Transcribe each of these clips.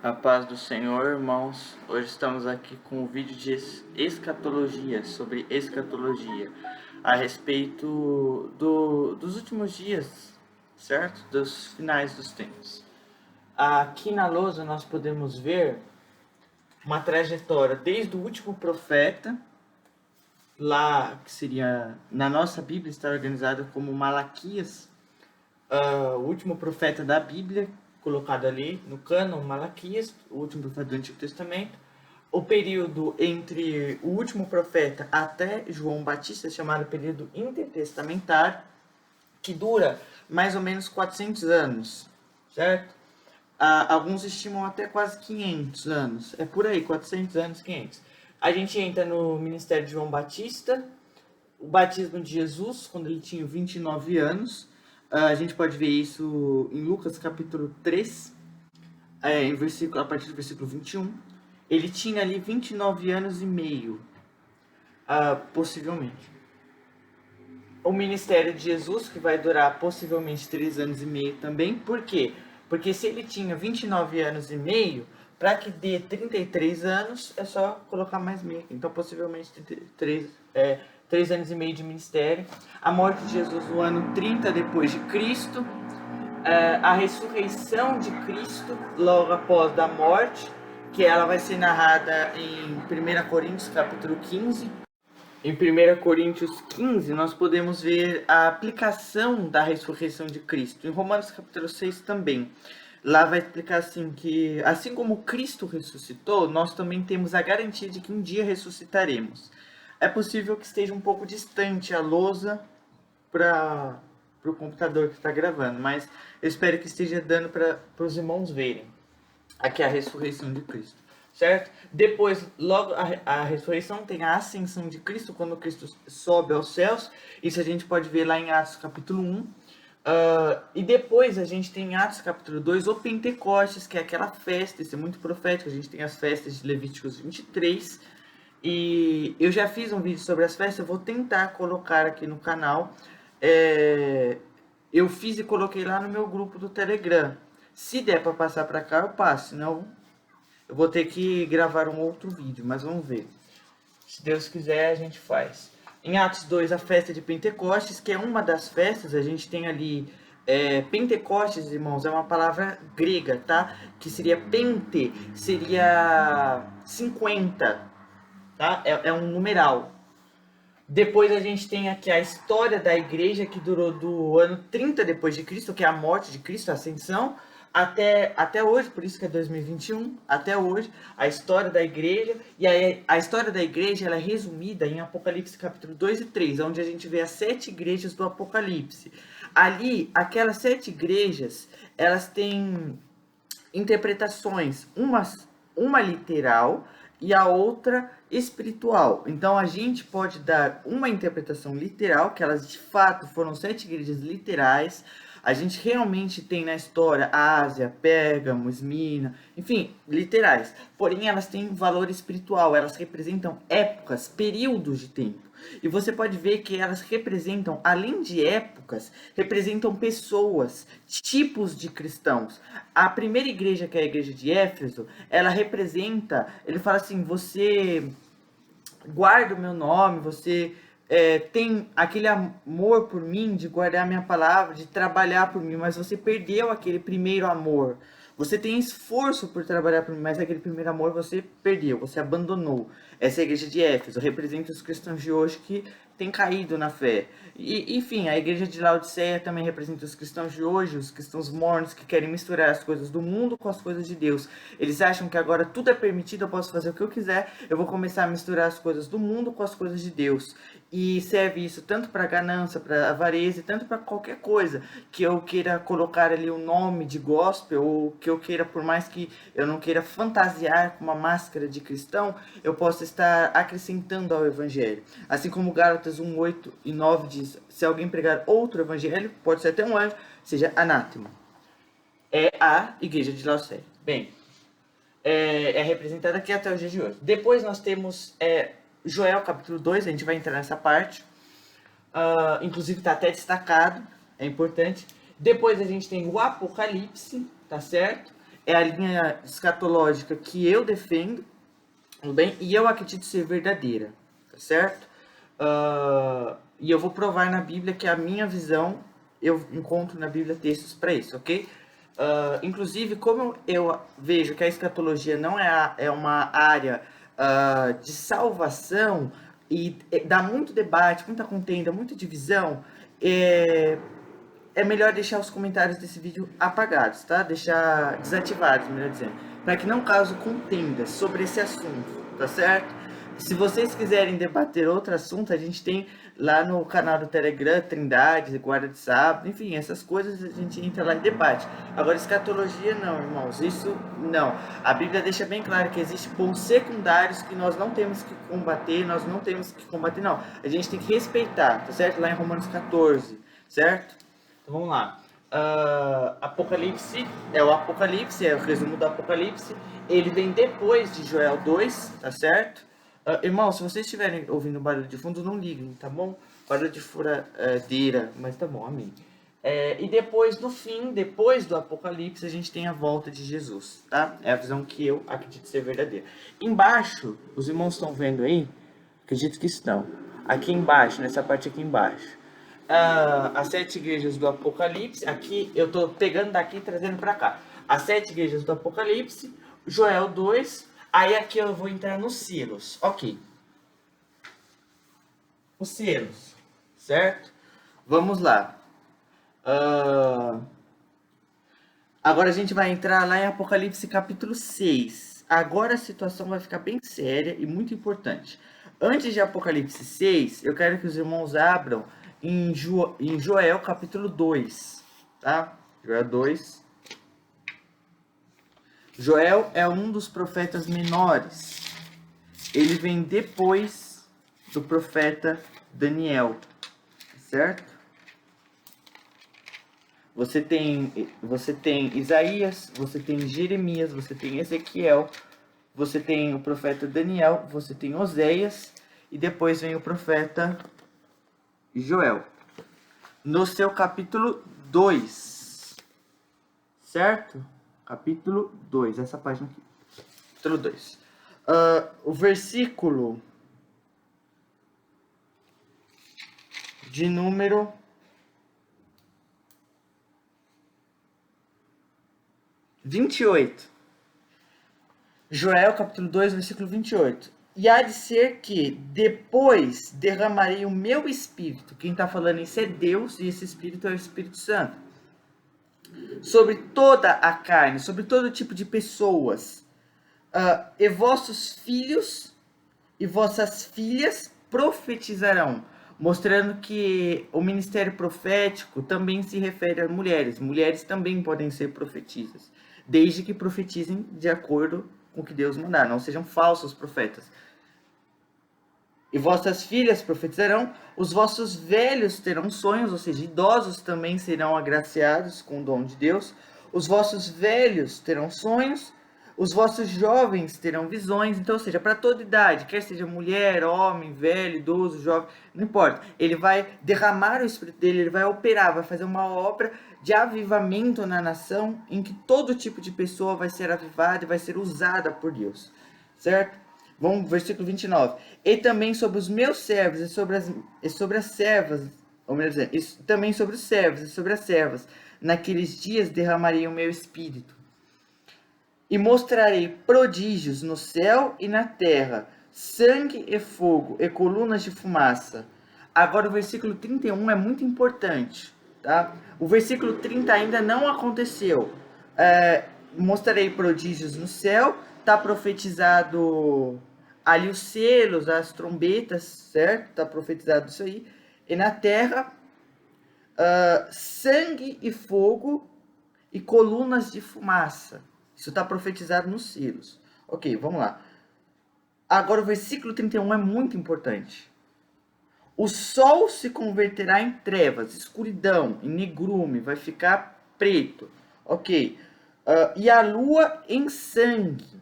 A paz do Senhor, irmãos. Hoje estamos aqui com um vídeo de escatologia, sobre escatologia, a respeito dos últimos dias, certo? Dos finais dos tempos. Aqui na lousa nós podemos ver uma trajetória desde o último profeta, lá que seria, na nossa Bíblia está organizado como Malaquias, o último profeta da Bíblia, colocado ali no cânon, Malaquias, o último profeta do Antigo Testamento. O período entre o último profeta até João Batista, chamado período intertestamentário, que dura mais ou menos 400 anos, certo? Alguns estimam até quase 500 anos, é por aí, 400 anos, 500. A gente entra no ministério de João Batista, o batismo de Jesus, quando ele tinha 29 anos. A gente pode ver isso em Lucas capítulo 3, a partir do versículo 21. Ele tinha ali 29 anos e meio, possivelmente. O ministério de Jesus, que vai durar possivelmente 3 anos e meio também. Por quê? Porque se ele tinha 29 anos e meio, para que dê 33 anos, é só colocar mais meio. Então, possivelmente, 3 anos e meio de ministério. A morte de Jesus no ano 30 depois de Cristo. A ressurreição de Cristo logo após da morte, que ela vai ser narrada em 1 Coríntios capítulo 15. Em 1 Coríntios 15, nós podemos ver a aplicação da ressurreição de Cristo. Em Romanos capítulo 6 também. Lá vai explicar assim que, assim como Cristo ressuscitou, nós também temos a garantia de que um dia ressuscitaremos. É possível que esteja um pouco distante a lousa para o computador que está gravando, mas eu espero que esteja dando para os irmãos verem. Aqui é a ressurreição de Cristo, certo? Depois, logo a ressurreição tem a ascensão de Cristo, quando Cristo sobe aos céus. Isso a gente pode ver lá em Atos capítulo 1. E depois a gente tem em Atos capítulo 2 o Pentecostes, que é aquela festa, isso é muito profético. A gente tem as festas de Levíticos 23. E eu já fiz um vídeo sobre as festas, eu vou tentar colocar aqui no canal. Eu fiz e coloquei lá no meu grupo do Telegram. Se der para passar para cá, eu passo, senão eu vou ter que gravar um outro vídeo, mas vamos ver. Se Deus quiser, a gente faz. Em Atos 2, a festa de Pentecostes, que é uma das festas, a gente tem ali. Pentecostes, irmãos, é uma palavra grega, tá? Que seria pente, seria 50, tá? É um numeral. Depois a gente tem aqui a história da igreja, que durou do ano 30 depois de Cristo, que é a morte de Cristo, a ascensão, até hoje, por isso que é 2021, até hoje, a história da igreja. E aí, a história da igreja ela é resumida em Apocalipse capítulo 2 e 3, onde a gente vê as 7 igrejas do Apocalipse. Ali, aquelas 7 igrejas, elas têm interpretações, uma literal e a outra espiritual. Então a gente pode dar uma interpretação literal, que elas de fato foram 7 igrejas literais. A gente realmente tem na história Ásia, Pérgamo, Esmina, enfim, literais. Porém, elas têm valor espiritual, elas representam épocas, períodos de tempo. E você pode ver que elas representam, além de épocas, representam pessoas, tipos de cristãos. A primeira igreja, que é a igreja de Éfeso, ela representa, ele fala assim, você guarda o meu nome, você tem aquele amor por mim, de guardar a minha palavra, de trabalhar por mim, mas você perdeu aquele primeiro amor. Você tem esforço por trabalhar por mim, mas aquele primeiro amor você perdeu, você abandonou. Essa é a igreja de Éfeso, representa os cristãos de hoje que têm caído na fé. E, enfim, a igreja de Laodiceia também representa os cristãos de hoje, os cristãos mornos que querem misturar as coisas do mundo com as coisas de Deus. Eles acham que agora tudo é permitido, eu posso fazer o que eu quiser, eu vou começar a misturar as coisas do mundo com as coisas de Deus. E serve isso tanto para ganância, para avareza, tanto para qualquer coisa que eu queira colocar ali o nome de gospel, ou que eu queira, por mais que eu não queira fantasiar com uma máscara de cristão, eu posso estar acrescentando ao evangelho. Assim como Gálatas 1, 8 e 9 diz, se alguém pregar outro evangelho, pode ser até um anjo, seja anátema. É a igreja de Laodiceia. Bem, é representada aqui até o dia de hoje. Depois nós temos Joel capítulo 2, a gente vai entrar nessa parte. Inclusive está até destacado, é importante. Depois a gente tem o Apocalipse, tá certo? é a linha escatológica que eu defendo, tudo bem? E eu acredito ser verdadeira, tá certo? E eu vou provar na Bíblia que a minha visão, eu encontro na Bíblia textos para isso, ok? Inclusive, como eu vejo que a escatologia não é uma área de salvação e dá muito debate, muita contenda, muita divisão, é melhor deixar os comentários desse vídeo apagados, tá? Deixar desativados, melhor dizendo, para que não cause contendas sobre esse assunto, tá certo? Se vocês quiserem debater outro assunto, a gente tem lá no canal do Telegram, Trindade, Guarda de Sábado, enfim, essas coisas a gente entra lá e debate. Agora, escatologia não, irmãos, isso não. A Bíblia deixa bem claro que existem pontos secundários que nós não temos que combater, não. A gente tem que respeitar, tá certo? Lá em Romanos 14, certo? Então vamos lá. Apocalipse é o Apocalipse, é o resumo do Apocalipse. Ele vem depois de Joel 2, tá certo? Irmão, se vocês estiverem ouvindo barulho de fundo, não liguem, tá bom? Barulho de furadeira, mas tá bom, amém. E depois, no fim, depois do Apocalipse, a gente tem a volta de Jesus, tá? É a visão que eu acredito ser verdadeira. Embaixo, os irmãos estão vendo aí? Acredito que estão. Aqui embaixo, nessa parte aqui embaixo. As 7 igrejas do Apocalipse, aqui eu tô pegando daqui e trazendo para cá. As 7 igrejas do Apocalipse, Joel 2, aí aqui eu vou entrar nos selos, ok. Os selos, certo? Vamos lá. Agora a gente vai entrar lá em Apocalipse capítulo 6. Agora a situação vai ficar bem séria e muito importante. Antes de Apocalipse 6, eu quero que os irmãos abram em Joel capítulo 2, tá? Joel 2. Joel é um dos profetas menores. Ele vem depois do profeta Daniel, certo? Você tem Isaías, você tem Jeremias, você tem Ezequiel, você tem o profeta Daniel, você tem Oséias e depois vem o profeta Joel. No seu capítulo 2, certo? Capítulo 2, essa página aqui. Capítulo 2. O versículo de número 28. Joel, capítulo 2, versículo 28. E há de ser que depois derramarei o meu espírito. Quem está falando isso é Deus, e esse espírito é o Espírito Santo. Sobre toda a carne, sobre todo tipo de pessoas. E vossos filhos e vossas filhas profetizarão. Mostrando que o ministério profético também se refere a mulheres. Mulheres também podem ser profetisas, desde que profetizem de acordo com o que Deus mandar, não sejam falsos profetas. E vossas filhas profetizarão, os vossos velhos terão sonhos, ou seja, idosos também serão agraciados com o dom de Deus. Os vossos velhos terão sonhos, os vossos jovens terão visões. Então, ou seja, para toda idade, quer seja mulher, homem, velho, idoso, jovem, não importa. Ele vai derramar o espírito dele, ele vai operar, vai fazer uma obra de avivamento na nação, em que todo tipo de pessoa vai ser avivada e vai ser usada por Deus, certo? Vamos, versículo 29. E também sobre os meus servos e sobre as servas, ou melhor dizendo, também sobre os servos e sobre as servas, naqueles dias derramarei o meu espírito. E mostrarei prodígios no céu e na terra, sangue e fogo e colunas de fumaça. Agora o versículo 31 é muito importante, tá? O versículo 30 ainda não aconteceu. Mostrarei prodígios no céu, está profetizado ali os selos, as trombetas, certo? Está profetizado isso aí. E na terra, sangue e fogo e colunas de fumaça. Isso está profetizado nos selos. Ok, vamos lá. Agora o versículo 31 é muito importante. O sol se converterá em trevas, escuridão, em negrume, vai ficar preto. Ok. E a lua em sangue.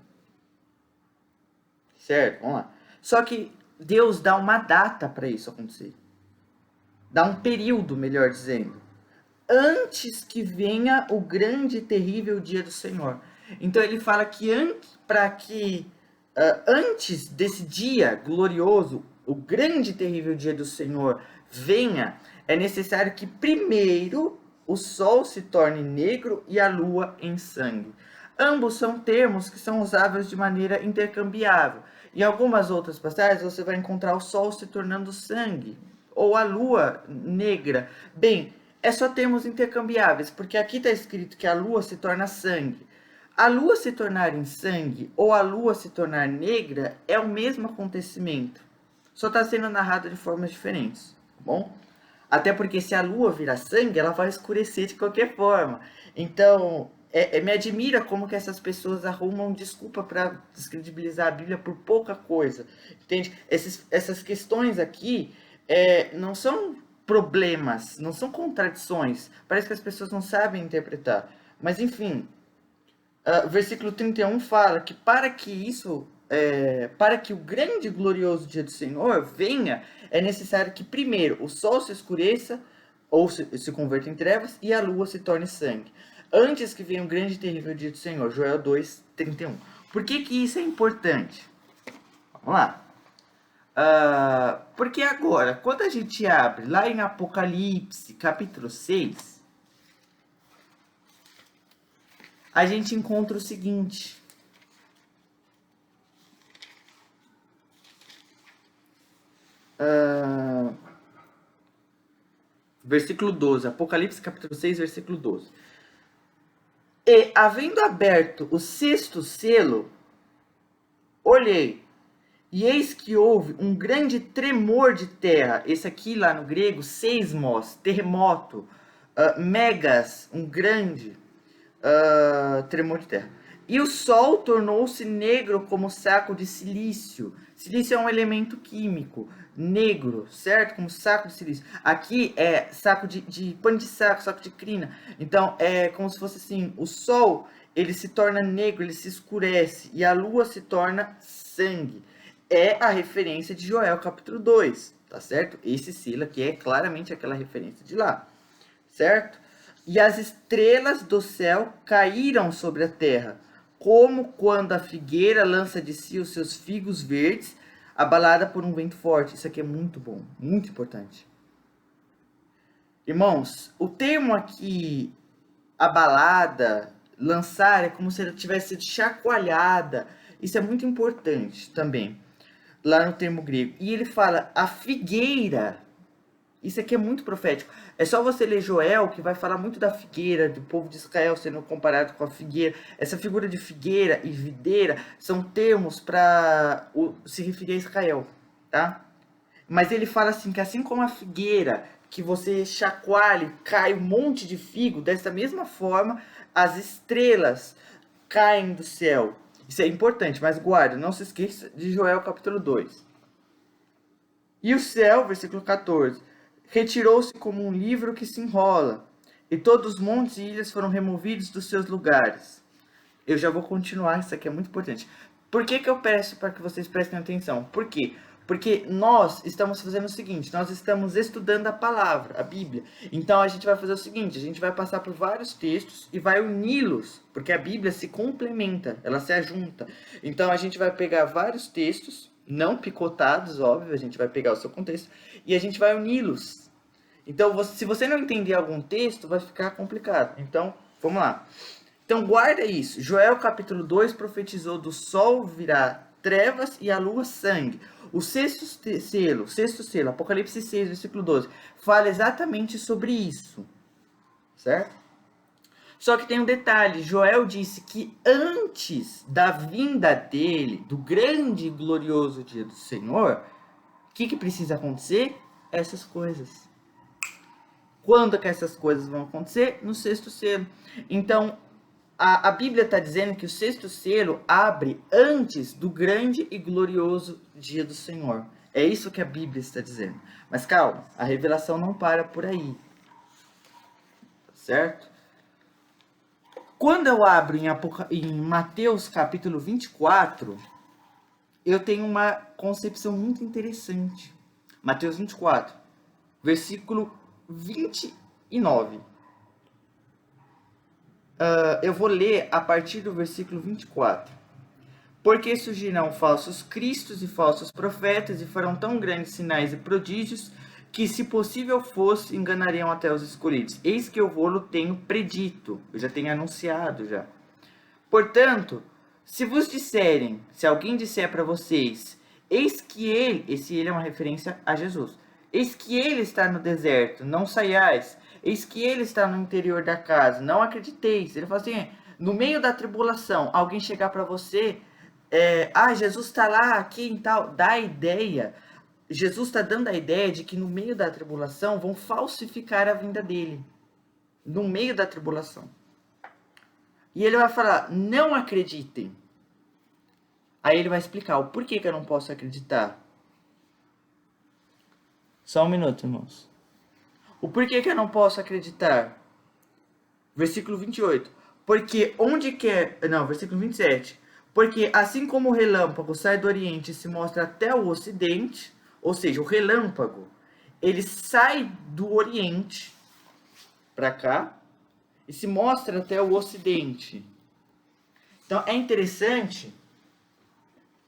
Certo, vamos lá. Só que Deus dá uma data para isso acontecer. Dá um período, melhor dizendo. Antes que venha o grande e terrível dia do Senhor. Então ele fala que antes desse dia glorioso, o grande e terrível dia do Senhor venha, é necessário que primeiro o sol se torne negro e a lua em sangue. Ambos são termos que são usáveis de maneira intercambiável. Em algumas outras passagens você vai encontrar o sol se tornando sangue ou a lua negra. Bem, é só termos intercambiáveis, porque aqui está escrito que a lua se torna sangue. A lua se tornar em sangue ou a lua se tornar negra é o mesmo acontecimento. Só está sendo narrado de formas diferentes, tá bom? Até porque se a lua virar sangue, ela vai escurecer de qualquer forma. Então, me admira como que essas pessoas arrumam desculpa para descredibilizar a Bíblia por pouca coisa. Entende? Essas questões aqui não são problemas, não são contradições. Parece que as pessoas não sabem interpretar. Mas, enfim, versículo 31 fala que para que o grande e glorioso dia do Senhor venha, é necessário que primeiro o sol se escureça, ou se converta em trevas, e a lua se torne sangue. Antes que venha o grande e terrível dia do Senhor. Joel 2, 31. Por que isso é importante? Vamos lá. Porque agora, quando a gente abre lá em Apocalipse, capítulo 6, a gente encontra o seguinte. Versículo 12, Apocalipse capítulo 6, versículo 12. E, havendo aberto o sexto selo, olhei, e eis que houve um grande tremor de terra. Esse aqui lá no grego, seismos, terremoto, megas, um grande tremor de terra. E o sol tornou-se negro como saco de silício. Silício é um elemento químico, negro, certo? Como saco de silício. Aqui é saco de pano de saco de crina. Então é como se fosse assim: o sol ele se torna negro, ele se escurece, e a lua se torna sangue. É a referência de Joel capítulo 2, tá certo? Esse selo aqui é claramente aquela referência de lá, certo? E as estrelas do céu caíram sobre a terra, como quando a figueira lança de si os seus figos verdes, abalada por um vento forte. Isso aqui é muito bom, muito importante. Irmãos, o termo aqui, abalada, lançar, é como se ela tivesse sido chacoalhada. Isso é muito importante também, lá no termo grego. E ele fala, a figueira. Isso aqui é muito profético. É só você ler Joel, que vai falar muito da figueira, do povo de Israel sendo comparado com a figueira. Essa figura de figueira e videira são termos para se referir a Israel, tá? Mas ele fala assim, que assim como a figueira, que você chacoalha, cai um monte de figo, dessa mesma forma, as estrelas caem do céu. Isso é importante, mas guarda, não se esqueça de Joel capítulo 2. E o céu, versículo 14, retirou-se como um livro que se enrola, e todos os montes e ilhas foram removidos dos seus lugares. Eu já vou continuar, isso aqui é muito importante. Por que eu peço para que vocês prestem atenção? Por quê? Porque nós estamos fazendo o seguinte, nós estamos estudando a palavra, a Bíblia. Então a gente vai fazer o seguinte, a gente vai passar por vários textos e vai uni-los, porque a Bíblia se complementa, ela se ajunta. Então a gente vai pegar vários textos, não picotados, óbvio, a gente vai pegar o seu contexto, e a gente vai uni-los. Então, se você não entender algum texto, vai ficar complicado. Então, vamos lá. Então, guarda isso. Joel capítulo 2 profetizou do sol virar trevas e a lua sangue. O sexto selo, Apocalipse 6, versículo 12, fala exatamente sobre isso. Certo? Só que tem um detalhe, Joel disse que antes da vinda dele, do grande e glorioso dia do Senhor, o que precisa acontecer? Essas coisas. Quando que essas coisas vão acontecer? No sexto selo. Então, a Bíblia está dizendo que o sexto selo abre antes do grande e glorioso dia do Senhor. É isso que a Bíblia está dizendo. Mas calma, a revelação não para por aí. Certo? Quando eu abro em Mateus capítulo 24, eu tenho uma concepção muito interessante. Mateus 24, versículo 29. Eu vou ler a partir do versículo 24. Porque surgirão falsos cristos e falsos profetas, e farão tão grandes sinais e prodígios, que, se possível fosse, enganariam até os escolhidos. Eis que eu vou-lo tenho predito, eu já tenho anunciado já. Portanto, se vos disserem, se alguém disser para vocês, eis que ele, esse ele é uma referência a Jesus, eis que ele está no deserto, não saiais, eis que ele está no interior da casa, não acrediteis. Ele fala assim, no meio da tribulação, alguém chegar para você, Jesus está lá, aqui e tal, dá a ideia, Jesus está dando a ideia de que no meio da tribulação vão falsificar a vinda dele, no meio da tribulação. E ele vai falar, não acreditem. Aí ele vai explicar o porquê que eu não posso acreditar. Só um minuto, irmãos. O porquê que eu não posso acreditar. Versículo 28. Porque onde quer... Não, versículo 27. Porque assim como o relâmpago sai do oriente e se mostra até o ocidente, ou seja, o relâmpago, ele sai do oriente para cá e se mostra até o ocidente. Então é interessante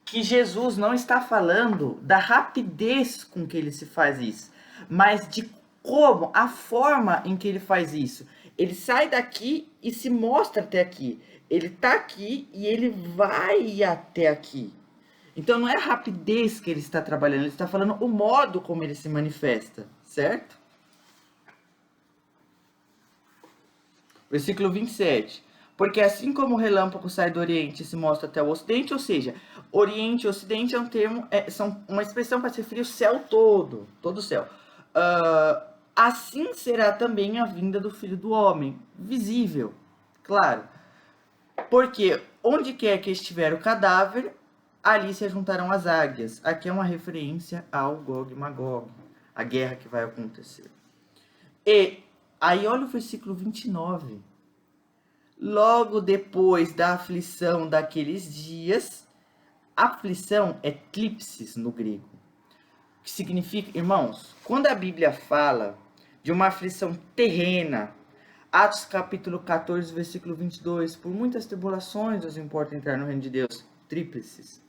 que Jesus não está falando da rapidez com que ele se faz isso, mas de como, a forma em que ele faz isso. Ele sai daqui e se mostra até aqui. Ele está aqui e ele vai até aqui. Então não é a rapidez que ele está trabalhando, ele está falando o modo como ele se manifesta, certo? Versículo 27. Porque assim como o relâmpago sai do Oriente e se mostra até o Ocidente, ou seja, Oriente e Ocidente é um termo, são uma expressão para se referir o céu todo o céu. Assim será também a vinda do Filho do Homem, visível, claro. Porque onde quer que estiver o cadáver, ali se juntarão as águias. Aqui é uma referência ao Gog e Magog, a guerra que vai acontecer. E aí olha o versículo 29. Logo depois da aflição daqueles dias, aflição é tlipsis no grego, que significa, irmãos, quando a Bíblia fala de uma aflição terrena, Atos capítulo 14, versículo 22, por muitas tribulações nos importa entrar no reino de Deus, tríplices.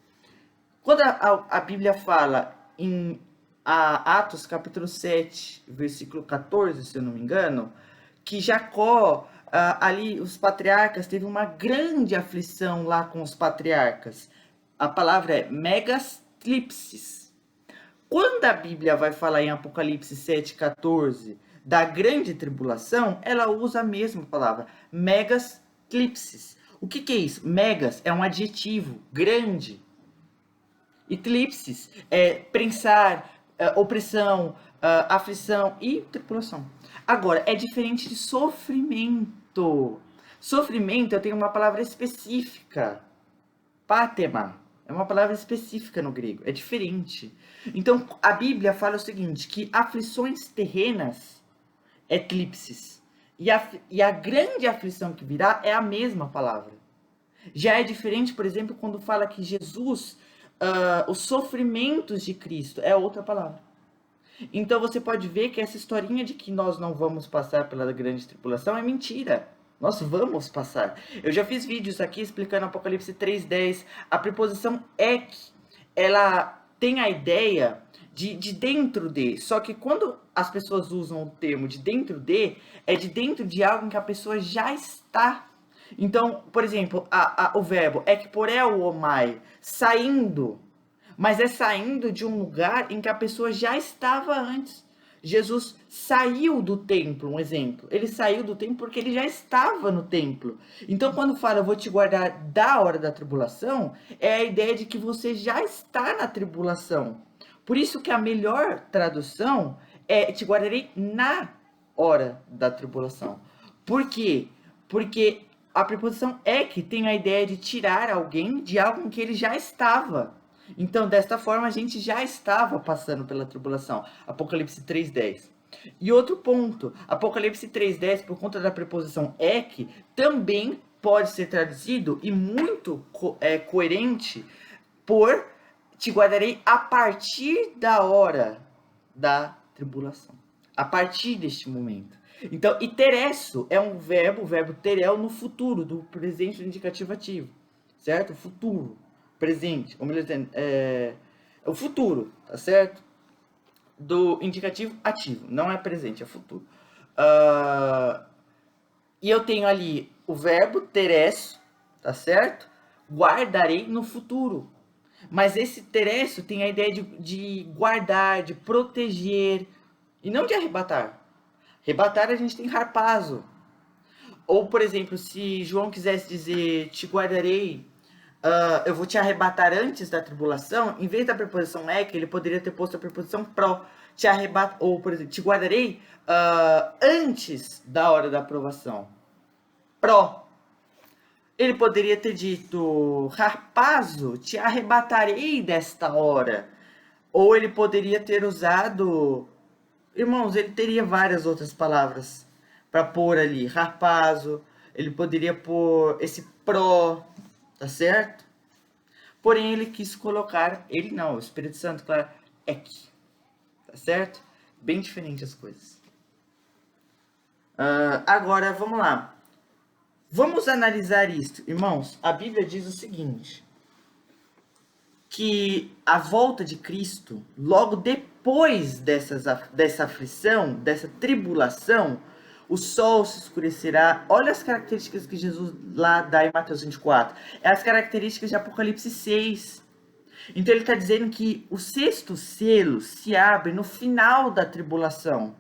Quando a Bíblia fala em Atos capítulo 7, versículo 14, se eu não me engano, que Jacó, ali os patriarcas, teve uma grande aflição lá com os patriarcas. A palavra é megastlipsis. Quando a Bíblia vai falar em Apocalipse 7,14 da grande tribulação, ela usa a mesma palavra, megastlipsis. O que é isso? Megas é um adjetivo, grande. E tlipsis é prensar, opressão, aflição e tribulação. Agora, é diferente de sofrimento. Sofrimento, eu tenho uma palavra específica. Pátema. É uma palavra específica no grego. É diferente. Então, a Bíblia fala o seguinte, que aflições terrenas é tlipsis. E a grande aflição que virá é a mesma palavra. Já é diferente, por exemplo, quando fala que Jesus, os sofrimentos de Cristo, é outra palavra. Então você pode ver que essa historinha de que nós não vamos passar pela grande tribulação é mentira. Nós vamos passar. Eu já fiz vídeos aqui explicando Apocalipse 3:10. A preposição ek, ela tem a ideia de dentro de. Só que quando as pessoas usam o termo de dentro de, é de dentro de algo em que a pessoa já está. Então, por exemplo, o verbo ekporel omai, saindo. Mas é saindo de um lugar em que a pessoa já estava antes. Jesus saiu do templo, um exemplo. Ele saiu do templo porque ele já estava no templo. Então, quando fala, eu vou te guardar da hora da tribulação, é a ideia de que você já está na tribulação. Por isso que a melhor tradução é te guardarei na hora da tribulação. Por quê? Porque a preposição é que tem a ideia de tirar alguém de algo em que ele já estava. Então, desta forma, a gente já estava passando pela tribulação. Apocalipse 3:10. E outro ponto, Apocalipse 3:10, por conta da preposição ek, também pode ser traduzido e muito coerente por te guardarei a partir da hora da tribulação. A partir deste momento. Então, e teresso é um verbo, o verbo terel no futuro, do presente do indicativo ativo, certo? Futuro, presente, ou melhor dizendo, é o futuro, tá certo? Do indicativo ativo, não é presente, é futuro. E eu tenho ali o verbo teresso, tá certo? Guardarei no futuro. Mas esse teresso tem a ideia de guardar, de proteger, e não de arrebatar. Arrebatar a gente tem harpazo. Ou, por exemplo, se João quisesse dizer te guardarei, eu vou te arrebatar antes da tribulação, em vez da preposição é, que ele poderia ter posto a preposição pró, te arrebata, ou, por exemplo, te guardarei antes da hora da aprovação. Pró. Ele poderia ter dito, Harpazo, te arrebatarei desta hora. Ou ele poderia ter usado... Irmãos, ele teria várias outras palavras para pôr ali. Harpazo, ele poderia pôr esse pró, tá certo? Porém, ele quis colocar, ele não, o Espírito Santo, claro, ek, tá certo? Bem diferente as coisas. Agora, vamos lá. Vamos analisar isto. Irmãos, a Bíblia diz o seguinte, que a volta de Cristo, logo depois dessa aflição, dessa tribulação, o sol se escurecerá. Olha as características que Jesus lá dá em Mateus 24. É as características de Apocalipse 6. Então ele está dizendo que o sexto selo se abre no final da tribulação.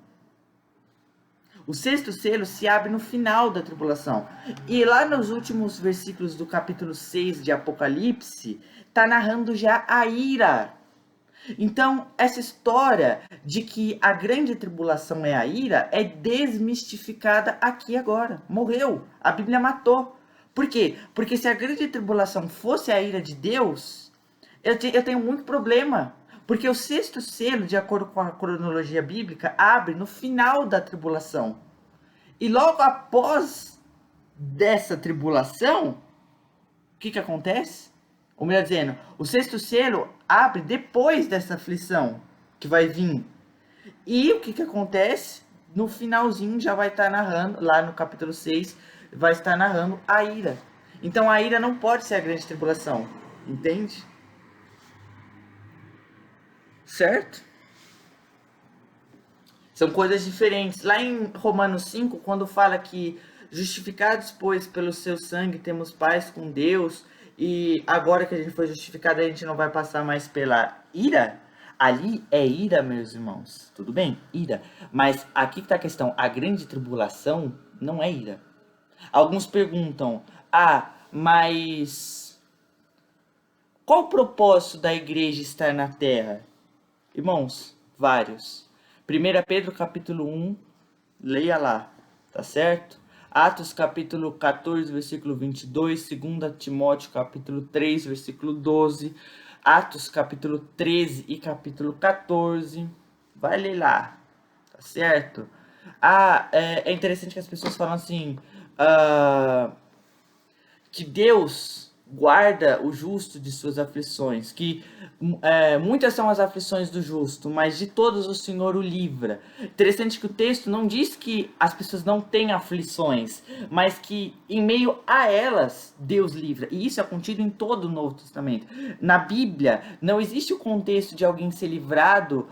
O sexto selo se abre no final da tribulação. E lá nos últimos versículos do capítulo 6 de Apocalipse, está narrando já a ira. Então, essa história de que a grande tribulação é a ira é desmistificada aqui agora. Morreu. A Bíblia matou. Por quê? Porque se a grande tribulação fosse a ira de Deus, eu tenho muito problema. Porque o sexto selo, de acordo com a cronologia bíblica, abre no final da tribulação. E logo após dessa tribulação, o que acontece? Ou melhor dizendo, o sexto selo abre depois dessa aflição que vai vir. E o que acontece? No finalzinho já vai estar narrando, lá no capítulo 6, vai estar narrando a ira. Então a ira não pode ser a grande tribulação. Entende? Certo? São coisas diferentes. Lá em Romanos 5, quando fala que justificados, pois, pelo seu sangue temos paz com Deus, e agora que a gente foi justificado, a gente não vai passar mais pela ira, ali é ira, meus irmãos. Tudo bem? Ira. Mas aqui que está a questão. A grande tribulação não é ira. Alguns perguntam, mas qual o propósito da igreja estar na terra? Irmãos, vários. 1 Pedro capítulo 1, leia lá, tá certo? Atos capítulo 14, versículo 22, 2 Timóteo capítulo 3, versículo 12, Atos capítulo 13 e capítulo 14, vai ler lá, tá certo? É interessante que as pessoas falam assim, que Deus guarda o justo de suas aflições, que muitas são as aflições do justo, mas de todas o Senhor o livra. Interessante que o texto não diz que as pessoas não têm aflições, mas que em meio a elas Deus livra. E isso é contido em todo o Novo Testamento. Na Bíblia não existe o contexto de alguém ser livrado,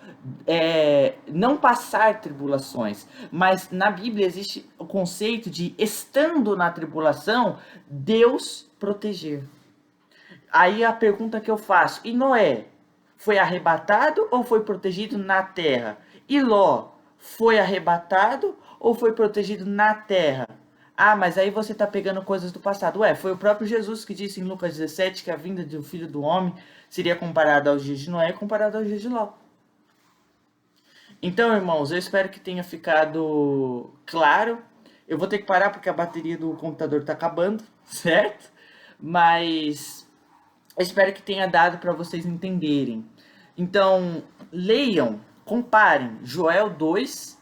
não passar tribulações, mas na Bíblia existe o conceito de, estando na tribulação, Deus proteger. Aí a pergunta que eu faço, e Noé foi arrebatado ou foi protegido na terra? E Ló foi arrebatado ou foi protegido na terra? Mas aí você está pegando coisas do passado. Foi o próprio Jesus que disse em Lucas 17 que a vinda do Filho do Homem seria comparada aos dias de Noé e comparada aos dias de Ló. Então, irmãos, eu espero que tenha ficado claro. Eu vou ter que parar porque a bateria do computador está acabando, certo? Mas eu espero que tenha dado para vocês entenderem. Então, leiam, comparem Joel 2,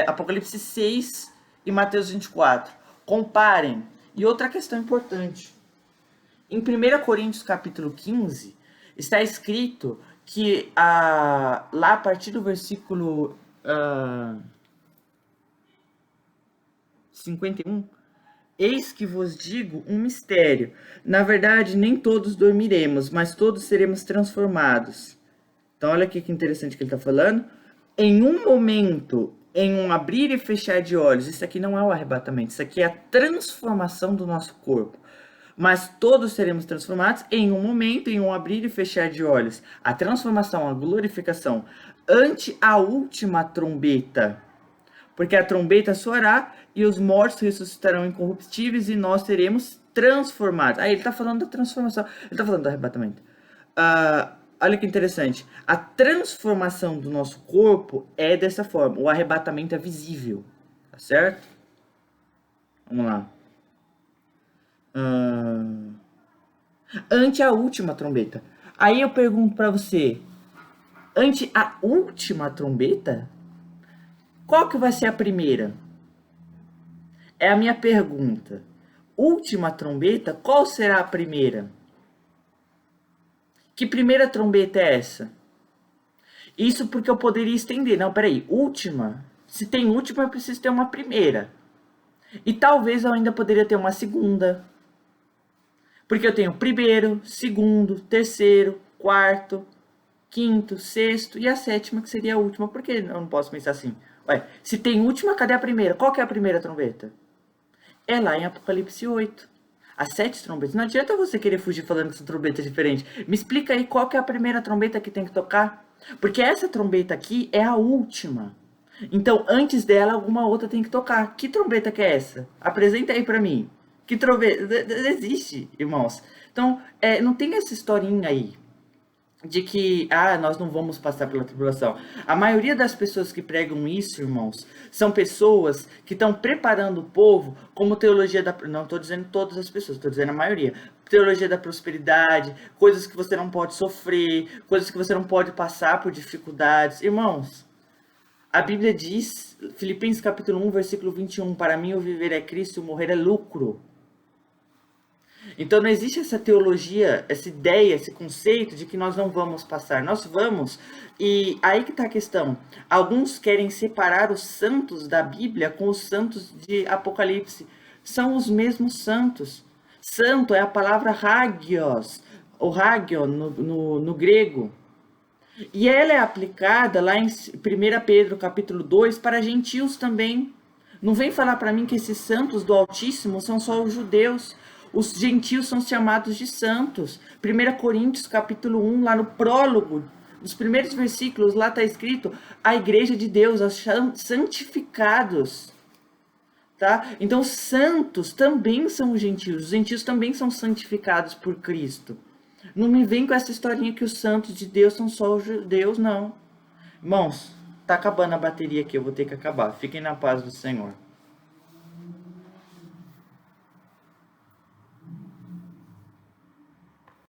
Apocalipse 6 e Mateus 24. Comparem. E outra questão importante. Em 1 Coríntios capítulo 15, está escrito que lá a partir do versículo 51. Eis que vos digo um mistério. Na verdade, nem todos dormiremos, mas todos seremos transformados. Então, olha aqui que interessante que ele está falando. Em um momento, em um abrir e fechar de olhos, isso aqui não é o arrebatamento, isso aqui é a transformação do nosso corpo. Mas todos seremos transformados em um momento, em um abrir e fechar de olhos. A transformação, a glorificação, ante a última trombeta. Porque a trombeta soará e os mortos ressuscitarão incorruptíveis e nós seremos transformados. Aí ele está falando da transformação, ele está falando do arrebatamento. Olha que interessante. A transformação do nosso corpo é dessa forma. O arrebatamento é visível. Tá certo? Vamos lá. Ante a última trombeta. Aí eu pergunto para você. Ante a última trombeta? Qual que vai ser a primeira? É a minha pergunta. Última trombeta, qual será a primeira? Que primeira trombeta é essa? Isso porque eu poderia estender. Não, peraí. Última? Se tem última, eu preciso ter uma primeira. E talvez eu ainda poderia ter uma segunda. Porque eu tenho primeiro, segundo, terceiro, quarto, quinto, sexto e a sétima, que seria a última. Por que eu não posso pensar assim? Ué, se tem última, cadê a primeira? Qual que é a primeira trombeta? É lá em Apocalipse 8. As 7 trombetas. Não adianta você querer fugir falando que são trombetas diferentes. Me explica aí qual que é a primeira trombeta que tem que tocar. Porque essa trombeta aqui é a última. Então, antes dela, alguma outra tem que tocar. Que trombeta que é essa? Apresenta aí pra mim. Que trombeta? Existe, irmãos. Então, não tem essa historinha aí de que, nós não vamos passar pela tribulação. A maioria das pessoas que pregam isso, irmãos, são pessoas que estão preparando o povo como teologia da... Não estou dizendo todas as pessoas, estou dizendo a maioria. Teologia da prosperidade, coisas que você não pode sofrer, coisas que você não pode passar por dificuldades. Irmãos, a Bíblia diz, Filipenses capítulo 1, versículo 21, para mim o viver é Cristo e o morrer é lucro. Então não existe essa teologia, essa ideia, esse conceito de que nós não vamos passar. Nós vamos. E aí que está a questão. Alguns querem separar os santos da Bíblia com os santos de Apocalipse. São os mesmos santos. Santo é a palavra hagios, o hagion no grego. E ela é aplicada lá em 1 Pedro capítulo 2 para gentios também. Não vem falar para mim que esses santos do Altíssimo são só os judeus. Os gentios são chamados de santos. 1 Coríntios capítulo 1, lá no prólogo, nos primeiros versículos, lá está escrito a igreja de Deus, os santificados. Tá? Então, santos também são os gentios. Os gentios também são santificados por Cristo. Não me vem com essa historinha que os santos de Deus são só os judeus, não. Irmãos, tá acabando a bateria aqui, eu vou ter que acabar. Fiquem na paz do Senhor.